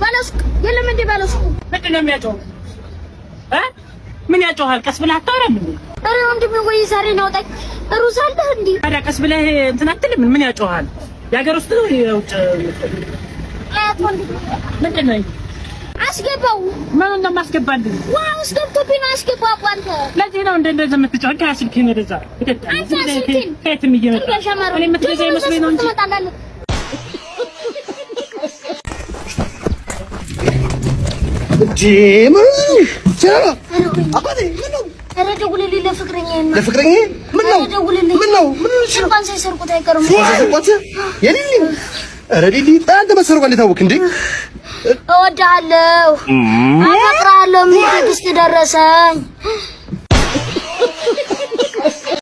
ባለስ የለም እንዴ ባለስ ምንድን ነው የሚያጮህ? ምን ያጮሃል? ቀስ ብለህ አታወራም እንዴ? ኧረ ወንድሜ ወይ ዛሬ ነው ጣይ ሩዝ አለህ እንዴ? ታዲያ ቀስ ብለህ እንትን አትልም? ምን ያጮሃል? የሀገር ውስጥ ነው የውጭ? ምንድን ነው አስገባው? ምን እንደማስገባልህ? ዋው አስገብቶብኝ ነው አስገባው። አንተ ለዚህ ነው እንደዚህ የምትጮህ? ስልክህን ወደዛ ከየትም እየመጣ እኔ የምትገዛኝ መስሎኝ ነው እንጂ ምን ነው አባቴ? ምን ነው? ኧረ ደውልልኝ ለፍቅረኛዬ ነው። ለፍቅረኛዬ? ምን ነው? ምን ነው? ምን ነው? እንኳን ሳይሰርቁት አይቀርም። ሳይሰርቁት? የሊሊ ኧረ ሊሊ አንተ መሰረቋል የታወቅ እንዴ? እወድሃለሁ፣ አፈቅርሃለሁ። ምን ትዕግስት ደረሰኝ